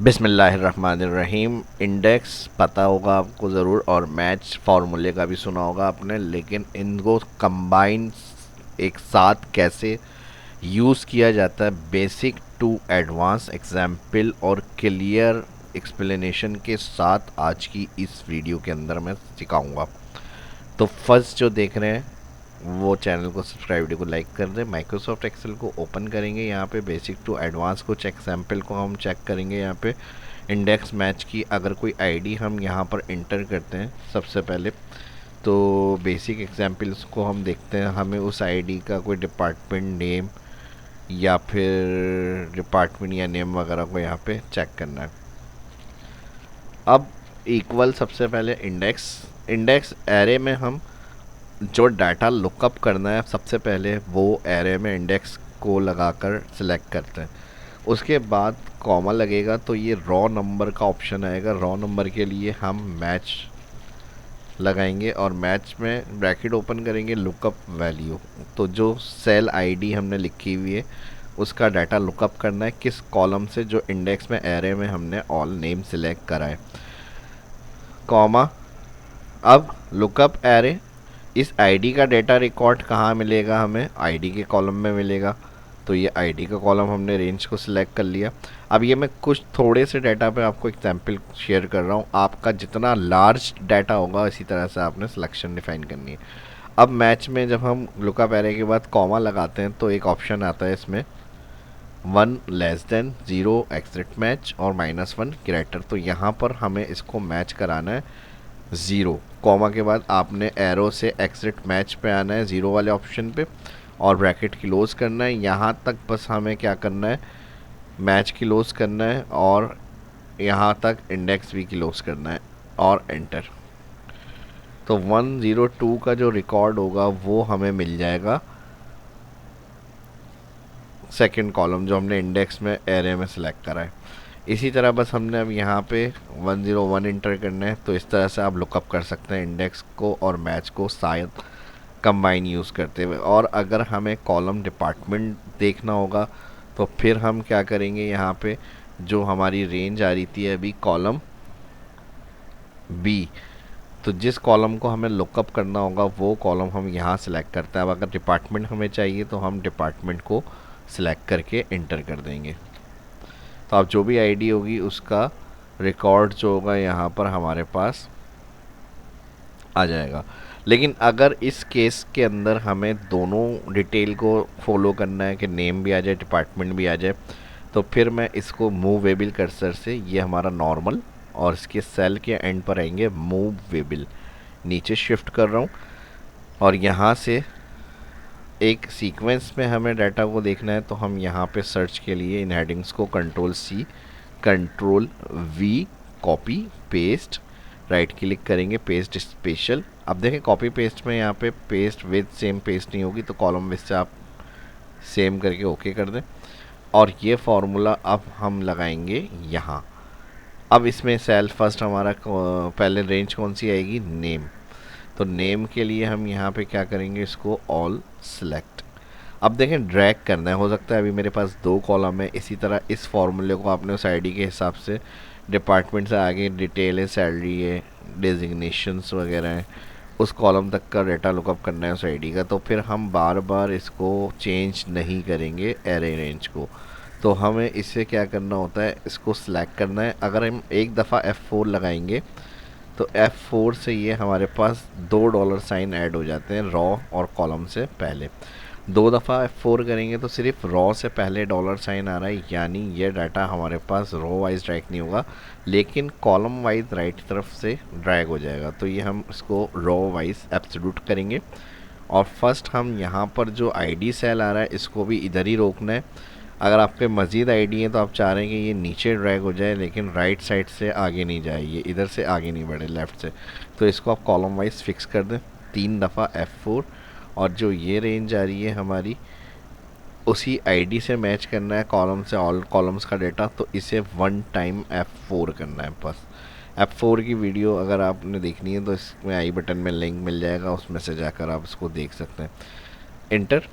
बिस्मिल्लाहिर्रहमानिर्रहीम। इंडेक्स पता होगा आपको ज़रूर और मैच फार्मूले का भी सुना होगा आपने, लेकिन इनको कंबाइन एक साथ कैसे यूज़ किया जाता है, बेसिक टू एडवांस एग्जाम्पल और क्लियर एक्सप्लेनेशन के साथ आज की इस वीडियो के अंदर मैं सिखाऊंगा। तो फर्स्ट जो देख रहे हैं वो चैनल को सब्सक्राइब, वीडियो को लाइक कर दें। माइक्रोसॉफ्ट एक्सेल को ओपन करेंगे, यहाँ पे बेसिक टू एडवांस कुछ एग्जाम्पल को हम चेक करेंगे। यहाँ पे इंडेक्स मैच की अगर कोई आईडी हम यहाँ पर इंटर करते हैं सबसे पहले, तो बेसिक एग्जाम्पल्स को हम देखते हैं। हमें उस आईडी का कोई डिपार्टमेंट नेम या फिर डिपार्टमेंट या नेम वगैरह को यहाँ पे चेक करना है। अब इक्वल सबसे पहले इंडेक्स इंडेक्स एरे में हम जो डाटा लुकअप करना है सबसे पहले वो एरे में इंडेक्स को लगाकर सिलेक्ट करते हैं। उसके बाद कॉमा लगेगा तो ये रॉ नंबर का ऑप्शन आएगा। रॉ नंबर के लिए हम मैच लगाएंगे और मैच में ब्रैकेट ओपन करेंगे, लुकअप वैल्यू। तो जो सेल आईडी हमने लिखी हुई है उसका डाटा लुकअप करना है किस कॉलम से, जो इंडेक्स में एरे में हमने ऑल नेम सिलेक्ट करा है, कॉमा। अब लुकअप एरे, इस आईडी का डेटा रिकॉर्ड कहाँ मिलेगा, हमें आईडी के कॉलम में मिलेगा। तो ये आईडी का कॉलम हमने रेंज को सिलेक्ट कर लिया। अब ये मैं कुछ थोड़े से डाटा पे आपको एग्जांपल शेयर कर रहा हूँ। आपका जितना लार्ज डाटा होगा इसी तरह से आपने सिलेक्शन डिफाइन करनी है। अब मैच में जब हम लुकअप एरे के बाद कॉमा लगाते हैं तो एक ऑप्शन आता है इसमें 1<0 एग्जिट मैच और -1 कैरेक्टर। तो यहाँ पर हमें इसको मैच कराना है 0। कॉमा के बाद आपने एरो से एग्जिट मैच पे आना है 0 वाले ऑप्शन पे और ब्रैकेट क्लोज करना है। यहाँ तक बस हमें क्या करना है, मैच क्लोज करना है और यहाँ तक इंडेक्स भी क्लोज करना है और एंटर। तो 102 का जो रिकॉर्ड होगा वो हमें मिल जाएगा सेकंड कॉलम जो हमने इंडेक्स में एरे में सेलेक्ट करा है। इसी तरह बस हमने अब यहाँ पे 101 इंटर करना है। तो इस तरह से आप लुकअप कर सकते हैं इंडेक्स को और मैच को शायद कंबाइन यूज़ करते हुए। और अगर हमें कॉलम डिपार्टमेंट देखना होगा तो फिर हम क्या करेंगे, यहाँ पे जो हमारी रेंज आ रही थी अभी कॉलम बी, तो जिस कॉलम को हमें लुकअप करना होगा वो कॉलम हम यहाँ सेलेक्ट करते हैं। अब अगर डिपार्टमेंट हमें चाहिए तो हम डिपार्टमेंट को सिलेक्ट करके इंटर कर देंगे। तो अब जो भी आईडी होगी उसका रिकॉर्ड जो होगा यहाँ पर हमारे पास आ जाएगा। लेकिन अगर इस केस के अंदर हमें दोनों डिटेल को फॉलो करना है कि नेम भी आ जाए डिपार्टमेंट भी आ जाए, तो फिर मैं इसको मूवेबल कर्सर से, ये हमारा नॉर्मल और इसके सेल के एंड पर आएंगे मूवेबल, नीचे शिफ्ट कर रहा हूँ और यहाँ से एक सीक्वेंस में हमें डाटा को देखना है। तो हम यहाँ पे सर्च के लिए इन हेडिंग्स को Ctrl+C Ctrl+V copy paste, right click करेंगे पेस्ट स्पेशल। अब देखें कॉपी पेस्ट में यहाँ पे पेस्ट विद सेम पेस्ट नहीं होगी, तो कॉलम विद से आप सेम करके ओके कर दें। और ये फार्मूला अब हम लगाएंगे यहाँ। अब इसमें सेल फर्स्ट हमारा पहले रेंज कौन सी आएगी, नेम। तो नेम के लिए हम यहाँ पे क्या करेंगे, इसको ऑल सेलेक्ट। अब देखें ड्रैग करना है, हो सकता है अभी मेरे पास 2 कॉलम है। इसी तरह इस फॉर्मूले को आपने उस आईडी के हिसाब से डिपार्टमेंट से आगे डिटेल है, सैलरी है, डेजिग्नेशंस वगैरह हैं, उस कॉलम तक का डाटा लुकअप करना है उस आईडी का। तो फिर हम बार बार इसको चेंज नहीं करेंगे एरे रेंज को। तो हमें इससे क्या करना होता है, इसको सिलेक्ट करना है। अगर हम एक दफ़ा F4 लगाएंगे तो F4 से ये हमारे पास 2 डॉलर साइन ऐड हो जाते हैं रॉ और कॉलम से पहले। 2 दफ़ा F4 करेंगे तो सिर्फ रॉ से पहले डॉलर साइन आ रहा है, यानी ये डाटा हमारे पास रॉ वाइज ड्रैग नहीं होगा लेकिन कॉलम वाइज राइट तरफ से ड्रैग हो जाएगा। तो ये हम इसको रॉ वाइज एब्सोल्यूट करेंगे और फर्स्ट हम यहाँ पर जो आईडी सेल आ रहा है इसको भी इधर ही रोकना है। अगर आपके मज़ीद आईडी है तो आप चाह रहे हैं कि ये नीचे ड्रैग हो जाए लेकिन राइट साइड से आगे नहीं जाए, ये इधर से आगे नहीं बढ़े लेफ़्ट से। तो इसको आप कॉलम वाइज फिक्स कर दें 3 दफ़ा F4 और जो ये रेंज आ रही है हमारी उसी आईडी से मैच करना है कॉलम से ऑल कॉलम्स का डेटा। तो इसे 1 टाइम F4 करना है बस। F4 की वीडियो अगर आपने देखनी है तो इसमें आई बटन में लिंक मिल जाएगा, उसमें से जाकर आप इसको देख सकते हैं। इंटर।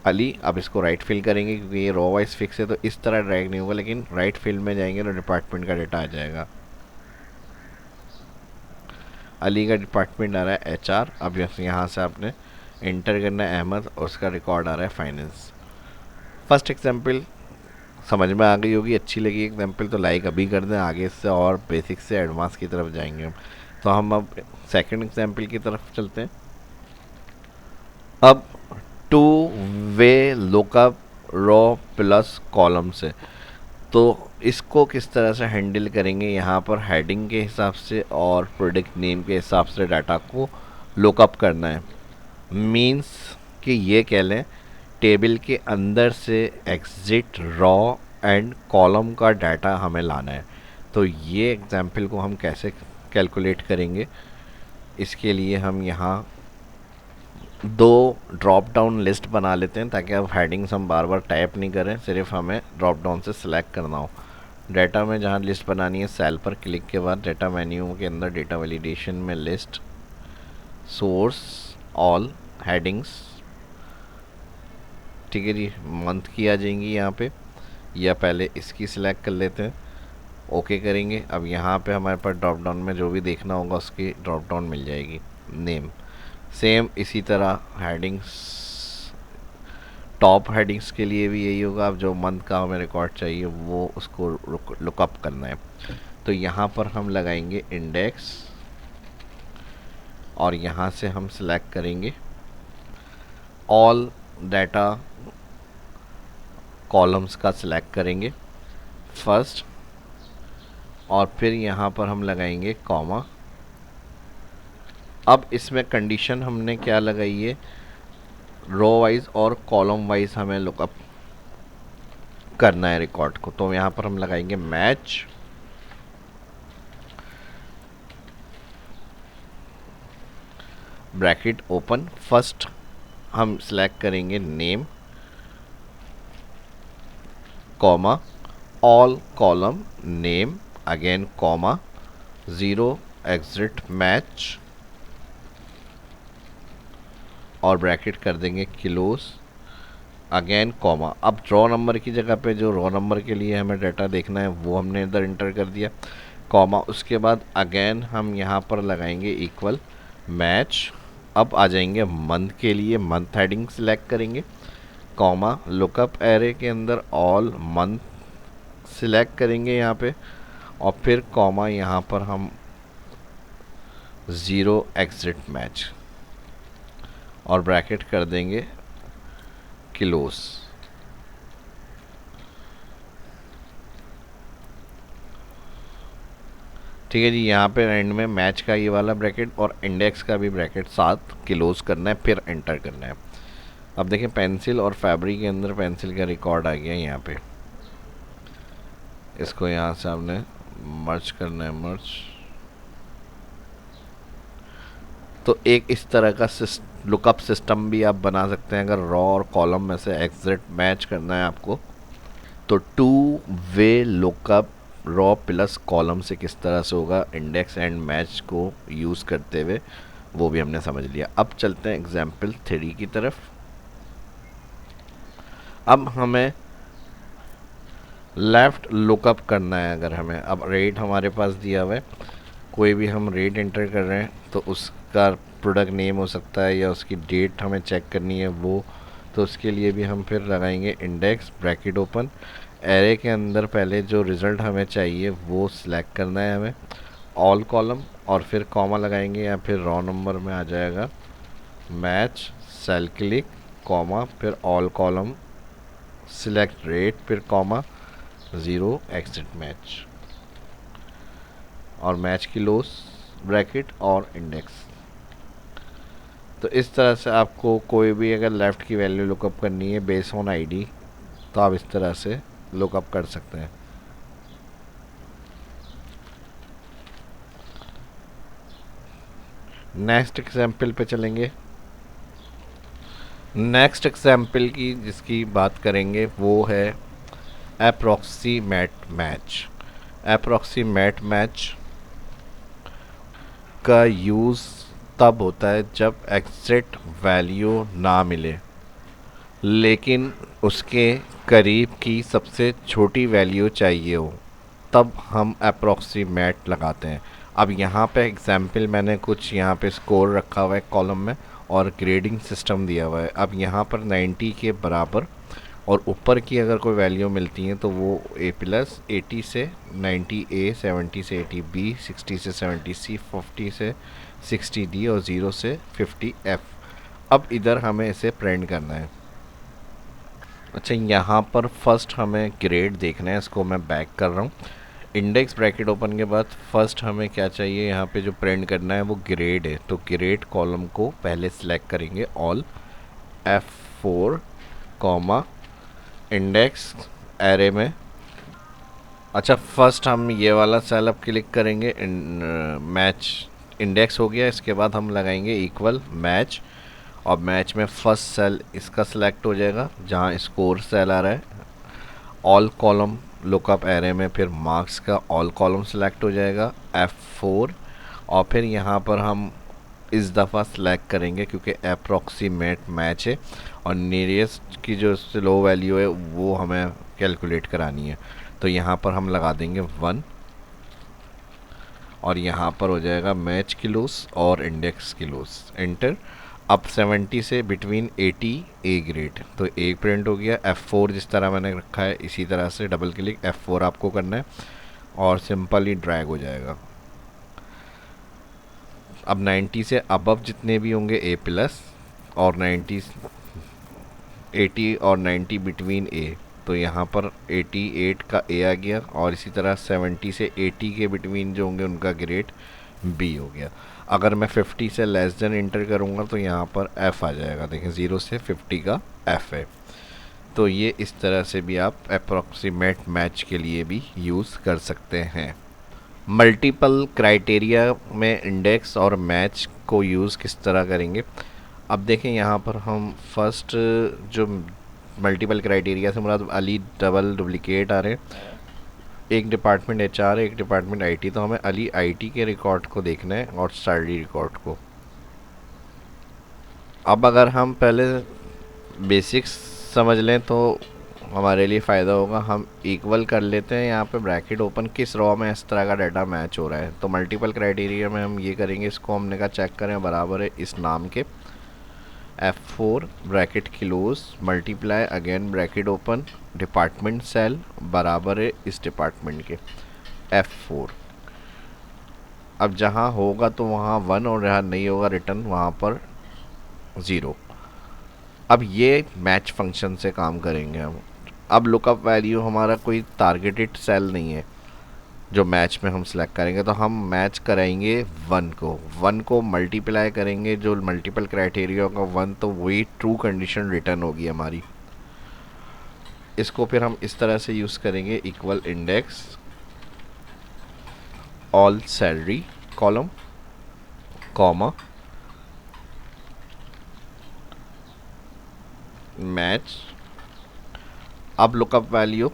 अली। अब इसको राइट फिल करेंगे क्योंकि ये रो वाइज फिक्स है तो इस तरह ड्रैग नहीं होगा, लेकिन राइट फील्ड में जाएंगे तो डिपार्टमेंट का डेटा आ जाएगा। अली का डिपार्टमेंट आ रहा है HR। अब यहाँ से आपने इंटर करना है अहमद और उसका रिकॉर्ड आ रहा है फाइनेंस। फर्स्ट एग्जाम्पल समझ में आ गई होगी, अच्छी लगी एग्जाम्पल तो लाइक अभी कर दें, आगे से और बेसिक से एडवांस की तरफ जाएंगे हम। तो हम अब सेकंड एग्जाम्पल की तरफ चलते हैं। अब टू वे लुकअप रो प्लस कॉलम से, तो इसको किस तरह से हैंडल करेंगे, यहाँ पर हेडिंग के हिसाब से और प्रोडक्ट नेम के हिसाब से डाटा को लुकअप करना है। मीन्स कि ये कह लें टेबल के अंदर से एग्जिट रॉ एंड कॉलम का डाटा हमें लाना है। तो ये एग्जाम्पल को हम कैसे कैलकुलेट करेंगे, इसके लिए हम यहाँ दो ड्रॉप डाउन लिस्ट बना लेते हैं ताकि अब हेडिंग्स हम बार बार टाइप नहीं करें, सिर्फ हमें ड्रॉप डाउन से सिलेक्ट करना हो। डाटा में जहाँ लिस्ट बनानी है सेल पर क्लिक के बाद डाटा मेन्यू के अंदर डेटा वैलिडेशन में लिस्ट सोर्स ऑल हेडिंग्स, ठीक है जी, मंथ की आ जाएंगी यहाँ पे, या पहले इसकी सिलेक्ट कर लेते हैं, ओके करेंगे। अब यहाँ पे हमारे पास ड्रॉप डाउन में जो भी देखना होगा उसकी ड्रॉप डाउन मिल जाएगी। नेम सेम इसी तरह हेडिंग्स, टॉप हेडिंग्स के लिए भी यही होगा। अब जो मंथ का हमें रिकॉर्ड चाहिए वो उसको लुकअप करना है। तो यहाँ पर हम लगाएंगे इंडेक्स और यहाँ से हम सिलेक्ट करेंगे ऑल डाटा कॉलम्स का सिलेक्ट करेंगे फर्स्ट, और फिर यहाँ पर हम लगाएंगे कॉमा। अब इसमें कंडीशन हमने क्या लगाई है, रो वाइज और कॉलम वाइज हमें लुकअप करना है रिकॉर्ड को। तो यहाँ पर हम लगाएंगे मैच ब्रैकेट ओपन, फर्स्ट हम सिलेक्ट करेंगे name comma all column name again comma 0 exit match और ब्रैकेट कर देंगे क्लोज अगेन कॉमा। अब रो नंबर की जगह पे जो रो नंबर के लिए हमें डाटा देखना है वो हमने इधर इंटर कर दिया कॉमा। उसके बाद अगेन हम यहाँ पर लगाएंगे इक्वल मैच। अब आ जाएंगे मंथ के लिए, मंथ हेडिंग सिलेक्ट करेंगे कॉमा लुकअप एरे के अंदर ऑल मंथ सिलेक्ट करेंगे यहाँ पे, और फिर कॉमा यहाँ पर हम 0 एग्जिट मैच और ब्रैकेट कर देंगे क्लोज। ठीक है जी, यहाँ पे एंड में मैच का ये वाला ब्रैकेट और इंडेक्स का भी ब्रैकेट साथ क्लोज करना है, फिर एंटर करना है। अब देखें पेंसिल और फैब्रिक के अंदर पेंसिल का रिकॉर्ड आ गया यहाँ पे, इसको यहाँ से आपने मर्ज करना है, मर्ज। तो एक इस तरह का लुकअप सिस्टम भी आप बना सकते हैं अगर रॉ और कॉलम में से एग्जिट मैच करना है आपको। तो two way lookup raw plus column से किस तरह से होगा इंडेक्स एंड मैच को यूज़ करते हुए, वो भी हमने समझ लिया। अब चलते हैं एग्जाम्पल 3 की तरफ। अब हमें लेफ़्ट लुकअप करना है। अगर हमें अब रेट हमारे पास दिया हुआ है, कोई भी हम रेट एंटर कर रहे हैं तो उसका प्रोडक्ट नेम हो सकता है या उसकी डेट हमें चेक करनी है वो, तो उसके लिए भी हम फिर लगाएंगे इंडेक्स ब्रैकेट ओपन एरे के अंदर पहले जो रिज़ल्ट हमें चाहिए वो सिलेक्ट करना है हमें ऑल कॉलम, और फिर कॉमा लगाएंगे या फिर रॉ नंबर में आ जाएगा मैच सेल क्लिक कॉमा फिर ऑल कॉलम सिलेक्ट रेट फिर कॉमा 0 एग्जिट मैच और मैच की क्लोज ब्रैकेट और इंडेक्स। तो इस तरह से आपको कोई भी अगर लेफ़्ट की वैल्यू लुकअप करनी है बेस ऑन आईडी तो आप इस तरह से लुकअप कर सकते हैं। नेक्स्ट एग्जाम्पल पे चलेंगे। नेक्स्ट एग्जाम्पल की जिसकी बात करेंगे वो है अप्रॉक्सीमेट मैच। अप्रॉक्सीमेट मैच का यूज़ तब होता है जब एग्जैक्ट वैल्यू ना मिले। लेकिन उसके करीब की सबसे छोटी वैल्यू चाहिए हो, तब हम अप्रॉक्सीमेट लगाते हैं। अब यहाँ पे एग्जाम्पल मैंने कुछ यहाँ पे स्कोर रखा हुआ है कॉलम में और ग्रेडिंग सिस्टम दिया हुआ है। अब यहाँ पर 90 के बराबर और ऊपर की अगर कोई वैल्यू मिलती है तो वो ए प्लस, 80 से 90 ए, 70 से 80 बी, 60 से 70 सी, 50 से 60 डी और 0 से 50 एफ। अब इधर हमें इसे प्रिंट करना है। अच्छा, यहाँ पर फर्स्ट हमें ग्रेड देखना है, इसको मैं बैक कर रहा हूँ। इंडेक्स ब्रैकेट ओपन के बाद फर्स्ट हमें क्या चाहिए, यहाँ पे जो प्रिंट करना है वो ग्रेड है। तो ग्रेड कॉलम को पहले सिलेक्ट करेंगे all, F4 comma index array में। अच्छा, फर्स्ट हम ये वाला सेल अब क्लिक करेंगे, मैच इंडेक्स हो गया। इसके बाद हम लगाएंगे इक्वल मैच, और मैच में फर्स्ट सेल इसका सिलेक्ट हो जाएगा जहाँ स्कोर सेल आ रहा है। ऑल कॉलम लुकअप एरे में फिर मार्क्स का ऑल कॉलम सेलेक्ट हो जाएगा F4, और फिर यहाँ पर हम इस दफ़ा सेलेक्ट करेंगे क्योंकि अप्रॉक्सीमेट मैच है और नियरेस्ट की जो लो वैल्यू है वो हमें कैलकुलेट करानी है। तो यहाँ पर हम लगा देंगे 1 और यहाँ पर हो जाएगा मैच किलोस और इंडेक्स किलोस, एंटर। अब 70 से बिटवीन 80 ए ग्रेड, तो ए प्रिंट हो गया। F4 जिस तरह मैंने रखा है इसी तरह से डबल क्लिक F4 आपको करना है और सिंपली ड्रैग हो जाएगा। अब 90 से अबव जितने भी होंगे ए प्लस, और 90 80 और 90 बिटवीन ए, तो यहाँ पर 88 का ए आ गया, और इसी तरह 70 से 80 के बिटवीन जो होंगे उनका ग्रेड बी हो गया। अगर मैं 50 से लेस देन इंटर करूँगा तो यहाँ पर एफ़ आ जाएगा। देखें 0 से 50 का एफ़ है। तो ये इस तरह से भी आप अप्रॉक्सीमेट मैच के लिए भी यूज़ कर सकते हैं। मल्टीपल क्राइटेरिया में इंडेक्स और मैच को यूज़ किस तरह करेंगे, अब देखें यहाँ पर हम फर्स्ट जो मल्टीपल क्राइटेरिया से मुराद अली डबल डुप्लिकेट आ रहे हैं। एक डिपार्टमेंट HR है, एक डिपार्टमेंट IT, तो हमें अली IT के रिकॉर्ड को देखना है और स्टडी रिकॉर्ड को। अब अगर हम पहले बेसिक्स समझ लें तो हमारे लिए फ़ायदा होगा। हम इक्वल कर लेते हैं यहाँ पे ब्रैकेट ओपन, किस रॉ में इस तरह का डाटा मैच हो रहा है। तो मल्टीपल क्राइटेरिया में हम ये करेंगे, इसको हमने कहा चेक करें बराबर है इस नाम के, F4 bracket close multiply again bracket open department cell बराबर है इस डिपार्टमेंट के F4। अब जहाँ होगा तो वहाँ 1 और जहाँ नहीं होगा रिटर्न वहाँ पर 0। अब ये मैच फंक्शन से काम करेंगे हम। अब लुकअप वैल्यू हमारा कोई टारगेटेड सेल नहीं है जो मैच में हम सेलेक्ट करेंगे, तो हम मैच कराएंगे 1 को मल्टीप्लाई करेंगे जो मल्टीपल क्राइटेरिया का 1, तो वही ट्रू कंडीशन रिटर्न होगी हमारी। इसको फिर हम इस तरह से यूज़ करेंगे, equal index all salary column comma match. अब लुकअप वैल्यू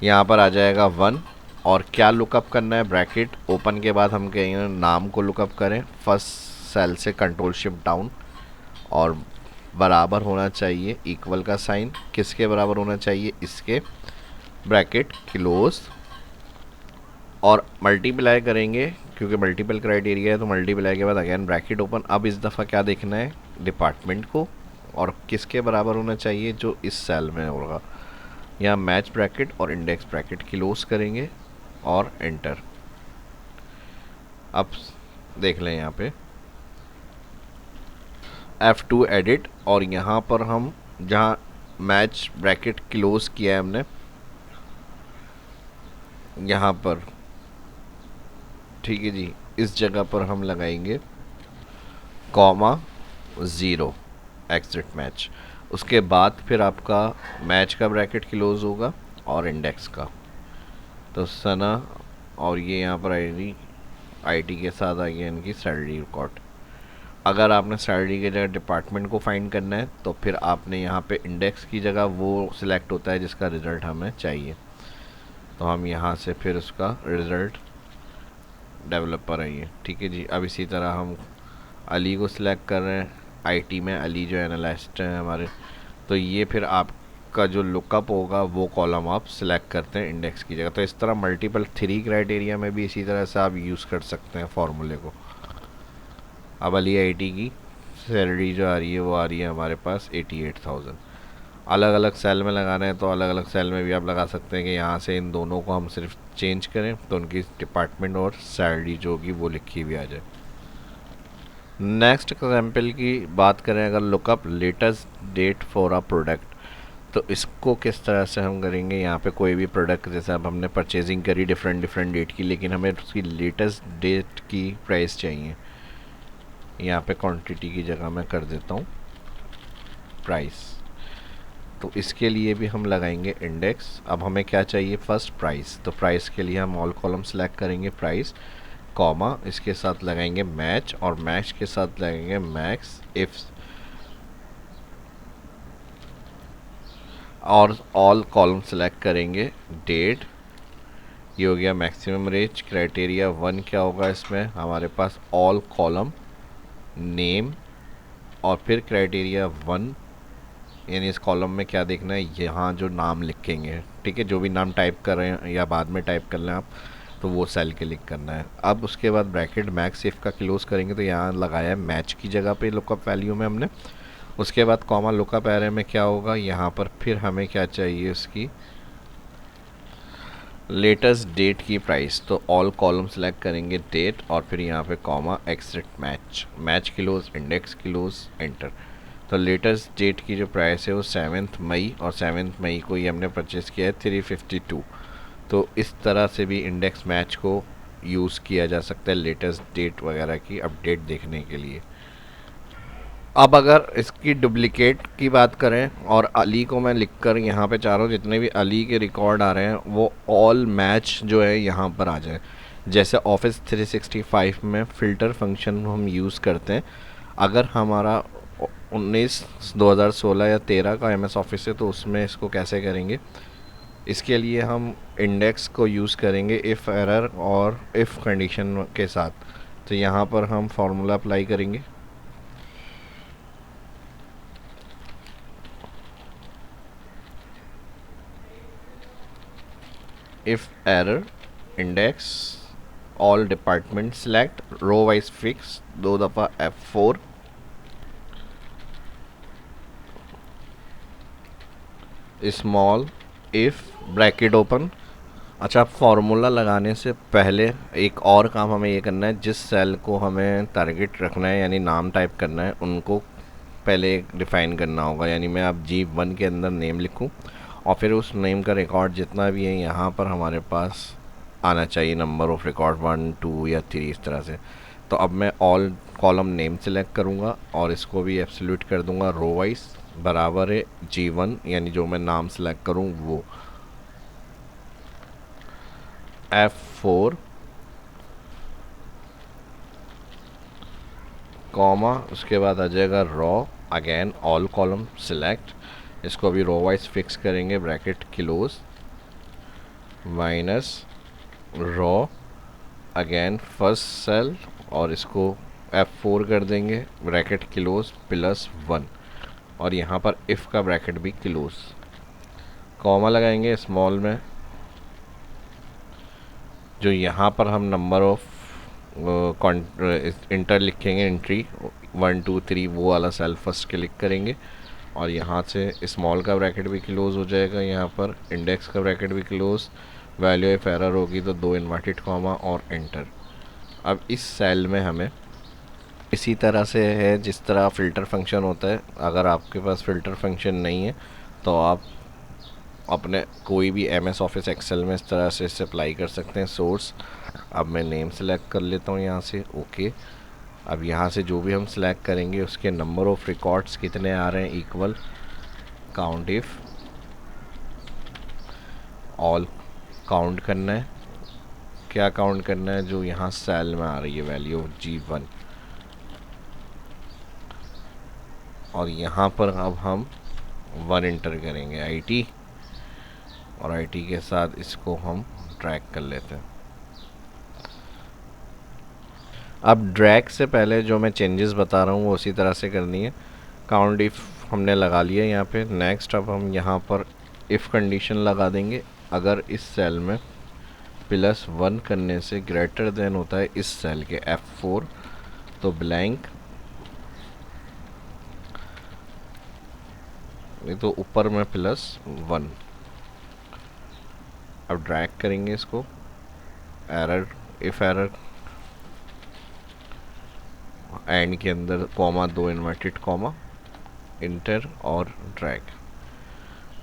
यहाँ पर आ जाएगा 1, और क्या लुकअप करना है, ब्रैकेट ओपन के बाद हम कहेंगे नाम को लुकअप करें फर्स्ट सेल से कंट्रोल शिफ्ट डाउन, और बराबर होना चाहिए इक्वल का साइन, किसके बराबर होना चाहिए, इसके, ब्रैकेट क्लोज, और मल्टीप्लाई करेंगे क्योंकि मल्टीपल क्राइटेरिया है तो मल्टीप्लाई के बाद अगेन ब्रैकेट ओपन। अब इस दफ़ा क्या देखना है, डिपार्टमेंट को, और किसके बराबर होना चाहिए, जो इस सेल में होगा। यहाँ मैच ब्रैकेट और इंडेक्स ब्रैकेट क्लोज करेंगे और एंटर। अब देख लें यहाँ पे F2 एडिट, और यहाँ पर हम जहाँ मैच ब्रैकेट क्लोज किया है हमने, यहाँ पर ठीक है जी, इस जगह पर हम लगाएंगे कॉमा 0 एग्जिट मैच। उसके बाद फिर आपका मैच का ब्रैकेट क्लोज होगा और इंडेक्स का। तो सना और ये यहाँ पर IT के साथ आ गया इनकी सैलरी रिकॉर्ड। अगर आपने सैलरी की जगह डिपार्टमेंट को फाइंड करना है तो फिर आपने यहाँ पे इंडेक्स की जगह वो सिलेक्ट होता है जिसका रिज़ल्ट हमें चाहिए। तो हम यहाँ से फिर उसका रिज़ल्ट डेवलपर है ये, ठीक है जी। अब इसी तरह हम अली को सिलेक्ट कर रहे हैं, आईटी में अली जो एनालिस्ट हैं हमारे, तो ये फिर आपका जो लुकअप होगा वो कॉलम आप सिलेक्ट करते हैं इंडेक्स की जगह। तो इस तरह मल्टीपल 3 क्राइटेरिया में भी इसी तरह से आप यूज़ कर सकते हैं फॉर्मूले को। अब अली आईटी की सैलरी जो आ रही है वो आ रही है हमारे पास 88,000। अलग अलग सेल में लगाना है तो अलग अलग सेल में भी आप लगा सकते हैं कि यहाँ से इन दोनों को हम सिर्फ चेंज करें तो उनकी डिपार्टमेंट और सैलरी जो होगी वो लिखी हुई आ जाए। नेक्स्ट एग्जाम्पल की बात करें अगर look up latest date for a product, तो इसको किस तरह से हम करेंगे। यहाँ पे कोई भी प्रोडक्ट जैसे अब हमने परचेजिंग करी डिफरेंट डिफरेंट डेट की, लेकिन हमें उसकी लेटेस्ट डेट की प्राइस चाहिए। यहाँ पे क्वांटिटी की जगह मैं कर देता हूँ प्राइस। तो इसके लिए भी हम लगाएंगे इंडेक्स। अब हमें क्या चाहिए, फर्स्ट प्राइस। तो प्राइस के लिए हम ऑल कॉलम सेलेक्ट करेंगे प्राइस, कॉमा इसके साथ लगाएंगे मैच, और मैच के साथ लगाएंगे मैक्स इफ, और ऑल कॉलम सेलेक्ट करेंगे डेट। ये हो गया मैक्सिमम रेंज। क्राइटेरिया 1 क्या होगा इसमें हमारे पास, ऑल कॉलम नेम, और फिर क्राइटेरिया 1 यानी इस कॉलम में क्या देखना है, यहाँ जो नाम लिखेंगे, ठीक है, जो भी नाम टाइप कर रहे हैं या बाद में टाइप कर लें आप, तो वो सेल क्लिक करना है। अब उसके बाद ब्रैकेट मैक्स इफ का क्लोज करेंगे, तो यहाँ लगाया है मैच की जगह पे लुकअप वैल्यू में हमने। उसके बाद कॉमा लुकअप एरे में क्या होगा, यहाँ पर फिर हमें क्या चाहिए उसकी लेटेस्ट डेट की प्राइस। तो ऑल कॉलम सेलेक्ट करेंगे डेट, और फिर यहाँ पे comma exit match, match close index close enter. तो लेटेस्ट डेट की जो प्राइस है वो 7 मई, और 7 मई को ही हमने परचेज़ किया है 352। तो इस तरह से भी इंडेक्स मैच को यूज़ किया जा सकता है लेटेस्ट डेट वगैरह की अपडेट देखने के लिए। अब अगर इसकी डुप्लिकेट की बात करें, और अली को मैं लिखकर यहाँ पे चाह रहा हूँ जितने भी अली के रिकॉर्ड आ रहे हैं वो ऑल मैच जो है यहाँ पर आ जाए। जैसे ऑफिस 365 में फ़िल्टर फंक्शन हम यूज़ करते हैं, अगर हमारा 2016 या 13 का एमएस ऑफिस है तो उसमें इसको कैसे करेंगे, इसके लिए हम इंडेक्स को यूज़ करेंगे इफ़ एरर और इफ़ कंडीशन के साथ। तो यहाँ पर हम फार्मूला अप्लाई करेंगे, if error index all department select row wise fix, 2 दफ़ा F4, small if bracket open. अच्छा, फार्मूला लगाने से पहले एक और काम हमें ये करना है, जिस सेल को हमें टारगेट रखना है यानी नाम टाइप करना है उनको पहले डिफ़ाइन करना होगा। यानी मैं अब G1 के अंदर नेम लिखूं, और फिर उस नेम का रिकॉर्ड जितना भी है यहाँ पर हमारे पास आना चाहिए, नंबर ऑफ़ रिकॉर्ड 1 2 या 3 इस तरह से। तो अब मैं ऑल कॉलम नेम सेलेक्ट करूँगा और इसको भी एब्सोल्यूट कर दूँगा, रो वाइज बराबर है G1 यानी जो मैं नाम सेलेक्ट करूँ वो। F4 कॉमा उसके बाद आ जाएगा row, again all column select, इसको भी रो वाइज फिक्स करेंगे, bracket close minus row, again first cell, और इसको F4 कर देंगे, ब्रैकेट क्लोज +1, और यहाँ पर इफ़ का ब्रैकेट भी क्लोज, कॉमा लगाएंगे स्मॉल में। जो यहाँ पर हम नंबर ऑफ इंटर लिखेंगे, एंट्री 1 2 3 वो वाला सेल फर्स्ट क्लिक करेंगे, और यहाँ से स्मॉल का ब्रैकेट भी क्लोज हो जाएगा, यहाँ पर इंडेक्स का ब्रैकेट भी क्लोज, वैल्यू इफ एरर होगी तो 2 इन्वर्टेड कॉमा और एंटर। अब इस सेल में हमें इसी तरह से है जिस तरह फ़िल्टर फंक्शन होता है। अगर आपके पास फ़िल्टर फंक्शन नहीं है तो आप अपने कोई भी एमएस ऑफिस एक्सेल में इस तरह से इसे अप्लाई कर सकते हैं। सोर्स, अब मैं नेम सेलेक्ट कर लेता हूँ यहाँ से, ओके। अब यहाँ से जो भी हम सेलेक्ट करेंगे उसके नंबर ऑफ़ रिकॉर्ड्स कितने आ रहे हैं, equal count if, all count करना है। क्या काउंट करना है, जो यहाँ सेल में आ रही है वैल्यू G1, और यहाँ पर अब हम 1 इंटर करेंगे IT, और IT के साथ इसको हम ट्रैक कर लेते हैं। अब ड्रैग से पहले जो मैं चेंजेस बता रहा हूँ वो उसी तरह से करनी है। काउंट इफ़ हमने लगा लिया यहाँ पे। नेक्स्ट अब हम यहाँ पर इफ़ कंडीशन लगा देंगे। अगर इस सेल में +1 करने से ग्रेटर देन होता है इस सेल के F4, तो ब्लैंक, नहीं तो ऊपर में +1। अब ड्रैग करेंगे इसको, एरर, इफ एरर, एंड के अंदर कॉमा, 2 इन्वर्टेड कॉमा, इंटर और ड्रैग।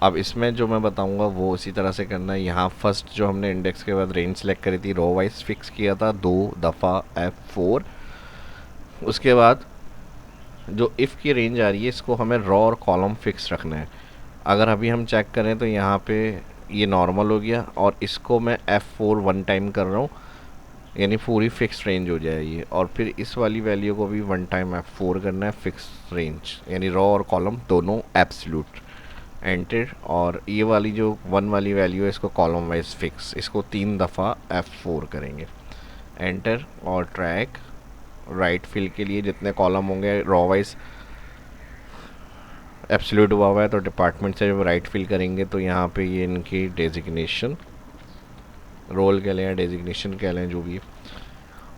अब इसमें जो मैं बताऊंगा वो उसी तरह से करना है। यहाँ फर्स्ट जो हमने इंडेक्स के बाद रेंज सेलेक्ट करी थी, रो वाइज फिक्स किया था 2 दफ़ा F4। उसके बाद जो इफ़ की रेंज आ रही है इसको हमें रो और कॉलम फिक्स रखना है। अगर अभी हम चेक करें तो यहाँ पे ये नॉर्मल हो गया और इसको मैं F4 1 टाइम कर रहा हूँ, यानी पूरी फिक्स रेंज हो जाएगी। और फिर इस वाली वैल्यू को भी 1 टाइम F4 करना है, फिक्स रेंज, यानी रो और कॉलम दोनों एब्सोल्यूट। एंटर, और ये वाली जो 1 वाली वैल्यू है इसको कॉलम वाइज फिक्स, इसको 3 दफ़ा F4 करेंगे। एंटर और ट्रैक, राइट फिल के लिए जितने कॉलम होंगे रो वाइज एब्सोल्यूट हुआ है तो डिपार्टमेंट से जब राइट फिल करेंगे तो यहाँ पे ये इनकी डेजिग्नेशन, रोल कह लें या डेजिग्नेशन कह लें जो भी,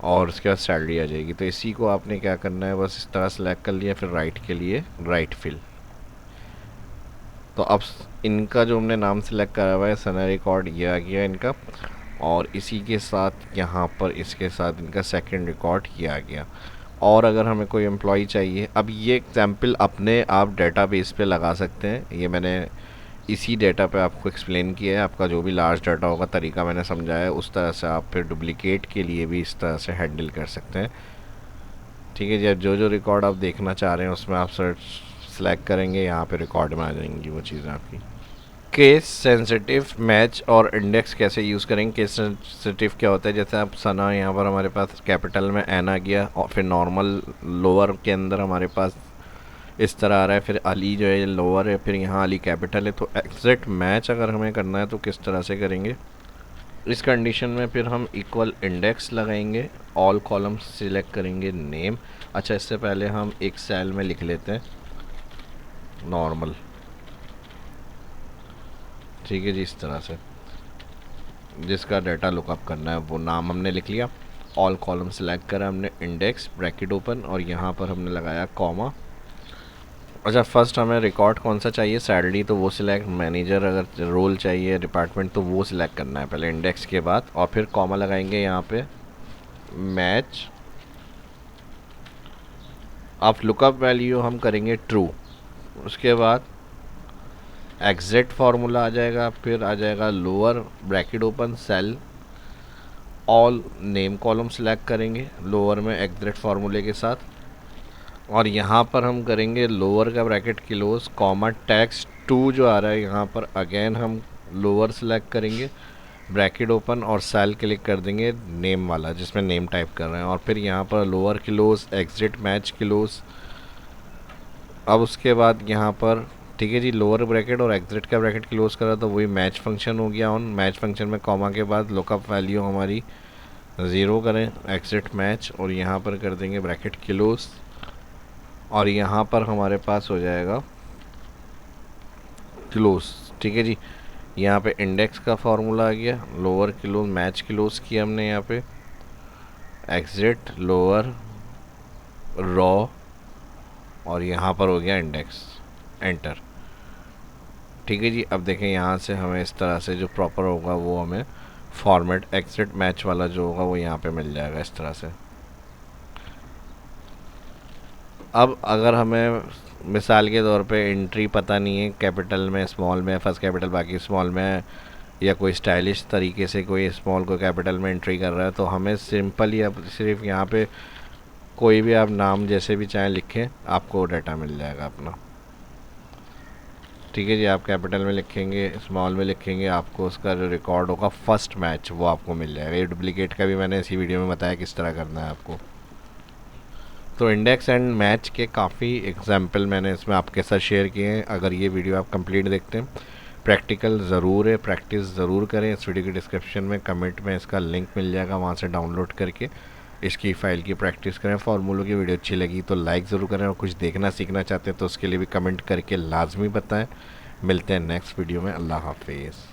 और उसके बाद सैलरी आ जाएगी। तो इसी को आपने क्या करना है, बस इस तरह सेलेक्ट कर लिया, फिर राइट के लिए राइट फिल। तो अब इनका जो हमने नाम सेलेक्ट करा हुआ है सना रिकॉर्ड, ये आ गया इनका, और इसी के साथ यहाँ पर इसके साथ इनका सेकंड रिकॉर्ड ये आ गया। और अगर हमें कोई एम्प्लॉई चाहिए, अब ये एग्जाम्पल अपने आप डेटाबेस पे लगा सकते हैं। ये मैंने इसी डेटा पे आपको एक्सप्लेन किया है। आपका जो भी लार्ज डाटा होगा तरीका मैंने समझाया है, उस तरह से आप फिर डुप्लिकेट के लिए भी इस तरह से हैंडल कर सकते हैं। ठीक है जी, जो जो रिकॉर्ड आप देखना चाह रहे हैं उसमें आप सर्च सेलेक्ट करेंगे, यहाँ पे रिकॉर्ड में आ जाएंगी वो चीज़ें आपकी। केस सेंसिटिव मैच और इंडेक्स कैसे यूज़ करेंगे। केस सेंसिटिव क्या होता है, जैसे आप सना, यहाँ पर हमारे पास कैपिटल में एन आ गया, और फिर नॉर्मल लोअर के अंदर हमारे पास इस तरह आ रहा है, फिर अली जो है लोअर है, फिर यहाँ अली कैपिटल है। तो एग्जैक्ट मैच अगर हमें करना है तो किस तरह से करेंगे, इस कंडीशन में फिर हम इक्वल इंडेक्स लगाएंगे, ऑल कॉलम सिलेक्ट करेंगे, नेम। अच्छा, इससे पहले हम एक सेल में लिख लेते हैं नॉर्मल। ठीक है जी, इस तरह से जिसका डाटा लुकअप करना है वो नाम हमने लिख लिया, ऑल कॉलम सेलेक्ट करा हमने, इंडेक्स ब्रैकेट ओपन, और यहाँ पर हमने लगाया कॉमा। अच्छा, फर्स्ट हमें रिकॉर्ड कौन सा चाहिए, सैलरी, तो वो सिलेक्ट, मैनेजर अगर रोल चाहिए, डिपार्टमेंट, तो वो सिलेक्ट करना है पहले इंडेक्स के बाद, और फिर कॉमा लगाएंगे यहाँ पे मैच। अब लुकअप वैल्यू हम करेंगे ट्रू, उसके बाद एग्जैक्ट फार्मूला आ जाएगा, फिर आ जाएगा lower bracket open cell, all name column select करेंगे लोअर में एग्जैक्ट फार्मूले के साथ, और यहाँ पर हम करेंगे लोअर का ब्रैकेट क्लोज, कॉमा, टैक्स 2 जो आ रहा है यहाँ पर अगेन हम लोअर सेलेक्ट करेंगे, ब्रैकेट ओपन, और सेल क्लिक कर देंगे नेम वाला जिसमें नेम टाइप कर रहे हैं, और फिर यहाँ पर lower close, exit match close. अब उसके बाद यहाँ पर ठीक है जी, लोअर ब्रैकेट और एग्जिट का ब्रैकेट क्लोज करा तो वही मैच फंक्शन हो गया ऑन। मैच फंक्शन में कॉमा के बाद लुकअप वैल्यू हमारी 0 करें, एग्जिट मैच, और यहाँ पर कर देंगे ब्रैकेट क्लोज, और यहाँ पर हमारे पास हो जाएगा क्लोज। ठीक है जी, यहाँ पे इंडेक्स का फार्मूला आ गया, लोअर क्लोज, मैच क्लोज किया हमने यहाँ पे, एग्जिट, लोअर, रॉ, और यहाँ पर हो गया इंडेक्स, एंटर। ठीक है जी, अब देखें यहाँ से हमें इस तरह से जो प्रॉपर होगा वो हमें फॉर्मेट एग्जिट मैच वाला जो होगा वो यहाँ पे मिल जाएगा इस तरह से। अब अगर हमें मिसाल के तौर पे एंट्री पता नहीं है, कैपिटल में, स्मॉल में, फर्स्ट कैपिटल बाकी स्मॉल में, या कोई स्टाइलिश तरीके से कोई स्मॉल को कैपिटल में एंट्री कर रहा है, तो हमें सिंपल या सिर्फ यहाँ पे कोई भी आप नाम जैसे भी चाहें लिखें, आपको डाटा मिल जाएगा अपना। ठीक है जी, आप कैपिटल में लिखेंगे, स्मॉल में लिखेंगे, आपको उसका जो रिकॉर्ड होगा फर्स्ट मैच वो आपको मिल जाएगा। ये डुप्लीकेट का भी मैंने इसी वीडियो में बताया किस तरह करना है आपको। तो इंडेक्स एंड मैच के काफ़ी एग्जाम्पल मैंने इसमें आपके साथ शेयर किए हैं। अगर ये वीडियो आप कंप्लीट देखते हैं, प्रैक्टिकल ज़रूर है, प्रैक्टिस ज़रूर करें। इस वीडियो के डिस्क्रिप्शन में कमेंट में इसका लिंक मिल जाएगा, वहाँ से डाउनलोड करके इसकी फ़ाइल की प्रैक्टिस करें। फार्मूलों की वीडियो अच्छी लगी तो लाइक ज़रूर करें, और कुछ देखना सीखना चाहते हैं तो उसके लिए भी कमेंट करके लाजमी बताएं। मिलते हैं नेक्स्ट वीडियो में। अल्लाह हाफिज़।